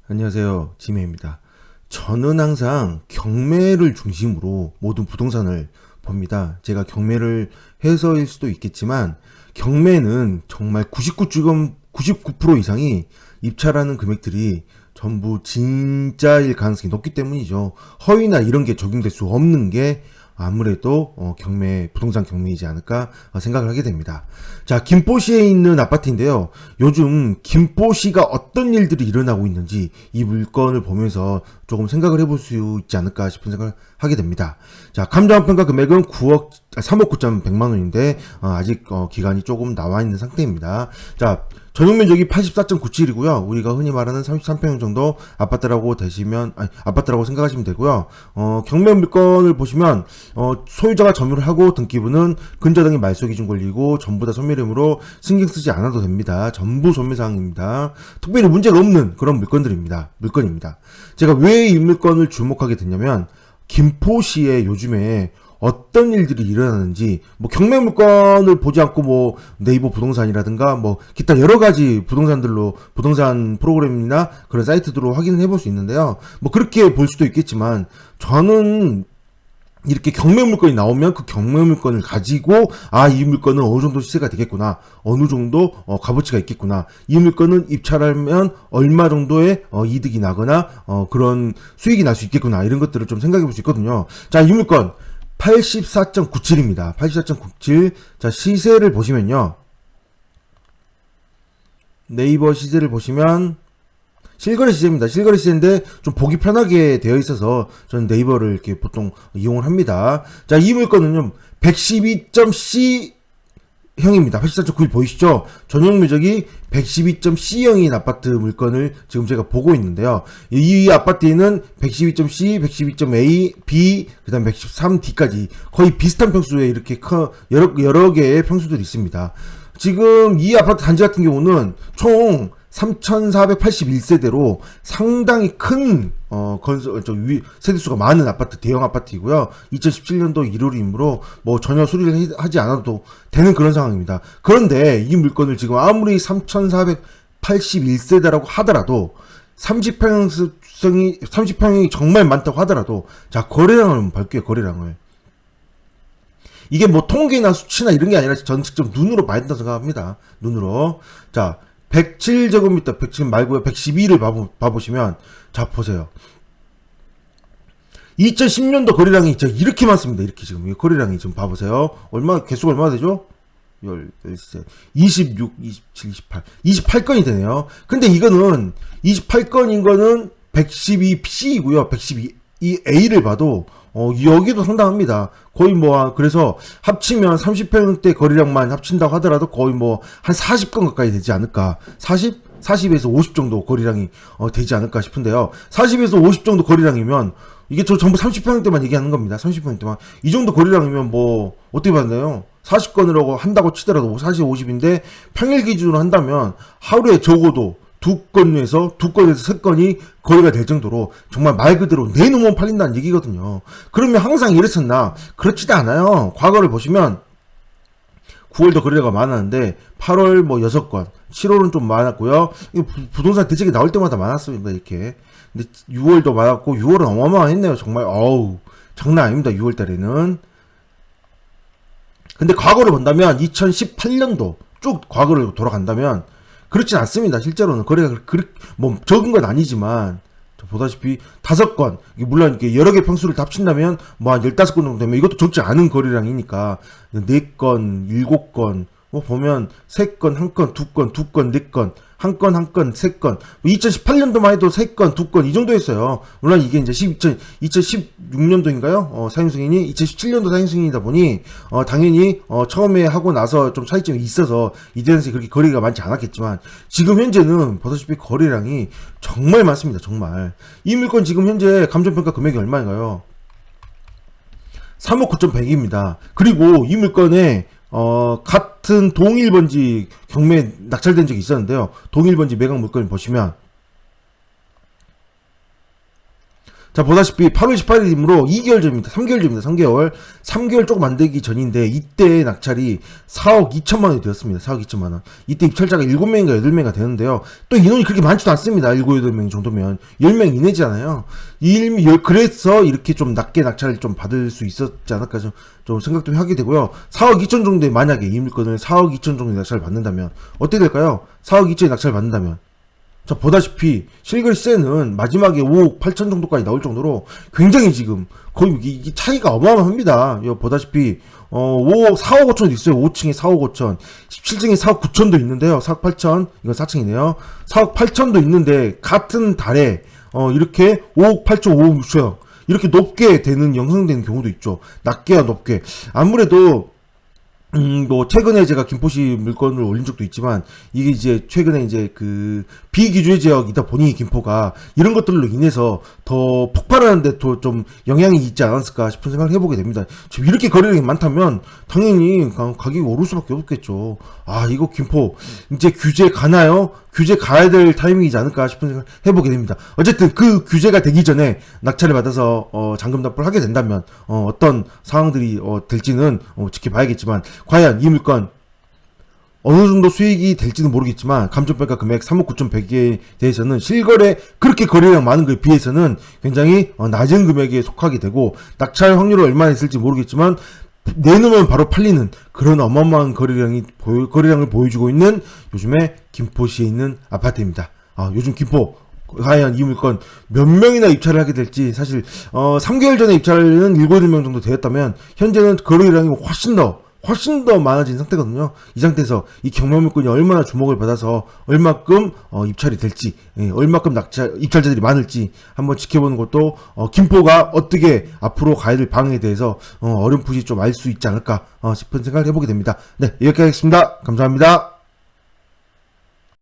안녕하세요. 지메입니다. 저는 항상 경매를 중심으로 모든 부동산을 봅니다. 제가 경매를 해서일 수도 있겠지만 경매는 정말 99% 이상이 입찰하는 금액들이 전부 진짜일 가능성이 높기 때문이죠. 허위나 이런 게 적용될 수 없는 게 아무래도 부동산 경매이지 않을까 생각을 하게 됩니다. 자, 김포시에 있는 아파트인데요. 요즘 김포시가 어떤 일들이 일어나고 있는지 이 물건을 보면서 조금 생각을 해볼 수 있지 않을까 싶은 생각을 하게 됩니다. 자, 감정평가 금액은 3억 9,100만 원인데 아직 기간이 조금 나와 있는 상태입니다. 자, 전용 면적이 84.97이고요. 우리가 흔히 말하는 33평 정도 아파트라고 생각하시면 되고요. 경매 물건을 보시면 소유자가 점유를 하고 등기부는 근저당이 말소 기준 권리고 전부 다 소멸임으로 신경 쓰지 않아도 됩니다. 전부 소멸사항입니다. 특별히 문제가 없는 그런 물건입니다. 제가 왜 이 물건을 주목하게 됐냐면 김포시에 요즘에 어떤 일들이 일어나는지 경매 물건을 보지 않고 네이버 부동산이라든가 기타 여러 가지 부동산 프로그램이나 그런 사이트들로 확인을 해볼 수 있는데요. 그렇게 볼 수도 있겠지만 저는 이렇게 경매 물건이 나오면 그 경매 물건을 가지고 이 물건은 어느 정도 시세가 되겠구나, 어느 정도 값어치가 있겠구나, 이 물건은 입찰하면 얼마 정도의 이득이 나거나 그런 수익이 날 수 있겠구나, 이런 것들을 좀 생각해 볼 수 있거든요. 자, 이 물건 84.97입니다. 84.97. 자, 시세를 보시면요. 네이버 시세를 보시면 실거래 시세입니다. 실거래 시세인데 좀 보기 편하게 되어 있어서 저는 네이버를 이렇게 보통 이용을 합니다. 자, 이 물건은요 112.C 형입니다. 84.91 보이시죠? 전용 면적이 112.C형인 아파트 물건을 지금 제가 보고 있는데요. 이 아파트에는 112.C, 112.A, B, 그 다음 113D까지 거의 비슷한 평수에 이렇게 여러 개의 평수들이 있습니다. 지금 이 아파트 단지 같은 경우는 총 3,481세대로 상당히 큰 세대수가 많은 아파트, 대형 아파트이고요. 2017년도 1월이므로 전혀 수리를 하지 않아도 되는 그런 상황입니다. 그런데 이 물건을 지금 아무리 3,481세대라고 하더라도 30평이 정말 많다고 하더라도, 자, 거래량을 볼게요. 거래량을. 이게 통계나 수치나 이런 게 아니라 전 직접 눈으로 봐야 된다고 생각합니다. 눈으로. 자, 107제곱미터, 107 말고요. 112를 봐보시면, 자, 보세요. 2010년도 거래량이 이렇게 많습니다. 이렇게 지금. 거래량이 지금 봐보세요. 개수가 얼마나 되죠? 13, 26, 27, 28. 28건이 되네요. 근데 이거는, 28건인 거는 112C이고요. 112A를 봐도, 여기도 상당합니다. 거의 그래서 합치면 30평대 거래량만 합친다고 하더라도 거의 한 40건 가까이 되지 않을까. 40에서 50 정도 거래량이 되지 않을까 싶은데요. 40에서 50 정도 거래량이면 이게 저 전부 30평대만 얘기하는 겁니다. 30평대만. 이 정도 거래량이면 어떻게 받나요? 40건으로 한다고 치더라도 40, 50인데 평일 기준으로 한다면 하루에 적어도 두 건에서 세 건이 거래가 될 정도로 정말 말 그대로 내 놈은 팔린다는 얘기거든요. 그러면 항상 이랬었나? 그렇지도 않아요. 과거를 보시면 9월도 거래가 많았는데 8월 6건, 7월은 좀 많았고요. 부동산 대책이 나올 때마다 많았습니다. 이렇게. 근데 6월도 많았고 6월은 어마어마했네요. 정말 장난 아닙니다. 6월 달에는. 근데 과거를 본다면 2018년도 쭉 과거를 돌아간다면 그렇진 않습니다. 실제로는 거래가 적은 건 아니지만 보다시피 5건, 물론 이렇게 여러 개 평수를 다 합친다면 한 15건 정도 되면 이것도 적지 않은 거래량이니까 4건, 7건, 보면 3건, 1건, 2건, 2건, 4건, 1건, 3건. 2018년도만 해도 3건, 2건 이 정도였어요. 물론 이게 이제 2016년도인가요? 사용승인이 2017년도 사용승인이다 보니 당연히 처음에 하고 나서 좀 차이점이 있어서 이때는 그렇게 거래가 많지 않았겠지만 지금 현재는 보다시피 거래량이 정말 많습니다. 정말. 이 물건 지금 현재 감정평가 금액이 얼마인가요? 3억 9,100입니다. 그리고 이 물건에 같은 동일번지 경매에 낙찰된 적이 있었는데요. 동일번지 매각 물건을 보시면, 자, 보다시피 8월 18일이므로 2개월 전입니다. 3개월 전입니다. 3개월 조금 안 되기 전인데 이때 낙찰이 4억 2천만 원이 되었습니다. 4억 2천만 원. 이때 입찰자가 7명인가 8명인가 되는데요. 또 인원이 그렇게 많지도 않습니다. 7, 8명 정도면 10명 이내잖아요. 그래서 이렇게 좀 낮게 낙찰을 좀 받을 수 있었지 않을까 좀 생각 좀 하게 되고요. 4억 2천 정도에 만약에 이 물건을 4억 2천 정도의 낙찰을 받는다면 어떻게 될까요? 4억 2천의 낙찰을 받는다면, 자, 보다시피 실거래 시세는 마지막에 5억 8천 정도까지 나올 정도로 굉장히 지금 거의 이게 차이가 어마어마합니다. 보다시피 4억 5천도 있어요. 5층에 4억 5천, 17층에 4억 9천도 있는데요. 4억 8천, 이건 4층이네요. 4억 8천도 있는데 같은 달에 이렇게 5억 8천, 5억 6천 이렇게 높게 되는 형성되는 경우도 있죠. 낮게와 높게. 아무래도 뭐, 최근에 제가 김포시 물건을 올린 적도 있지만, 이게 이제, 최근에 이제 비기주의 지역이다 보니, 김포가, 이런 것들로 인해서 더 폭발하는데 더 좀 영향이 있지 않았을까 싶은 생각을 해보게 됩니다. 지금 이렇게 거래량이 많다면, 당연히 가격이 오를 수밖에 없겠죠. 아, 이거 김포, 이제 규제 가나요? 규제 가야 될 타이밍이지 않을까 싶은 생각을 해보게 됩니다. 어쨌든 그 규제가 되기 전에 낙찰을 받아서, 잔금 납부를 하게 된다면, 어떤 상황들이, 될지는, 지켜봐야겠지만, 과연 이 물건 어느 정도 수익이 될지는 모르겠지만 감정평가 금액 3억 9,100에 대해서는 실거래 그렇게 거래량 많은 거에 비해서는 굉장히 낮은 금액에 속하게 되고 낙찰 확률을 얼마나 있을지 모르겠지만 내놓으면 바로 팔리는 그런 어마어마한 거래량을 보여주고 있는 요즘에 김포시에 있는 아파트입니다. 요즘 김포 과연 이 물건 몇 명이나 입찰을 하게 될지 사실 3개월 전에 입찰은 7, 8명 정도 되었다면 현재는 거래량이 훨씬 더 많아진 상태거든요. 이 상태에서 이 경매 물건이 얼마나 주목을 받아서 얼마큼 입찰이 될지, 얼마큼 입찰자들이 많을지 한번 지켜보는 것도 김포가 어떻게 앞으로 가야 될 방향에 대해서 어렴풋이 좀 알 수 있지 않을까 싶은 생각을 해보게 됩니다. 네, 여기까지 하겠습니다. 감사합니다.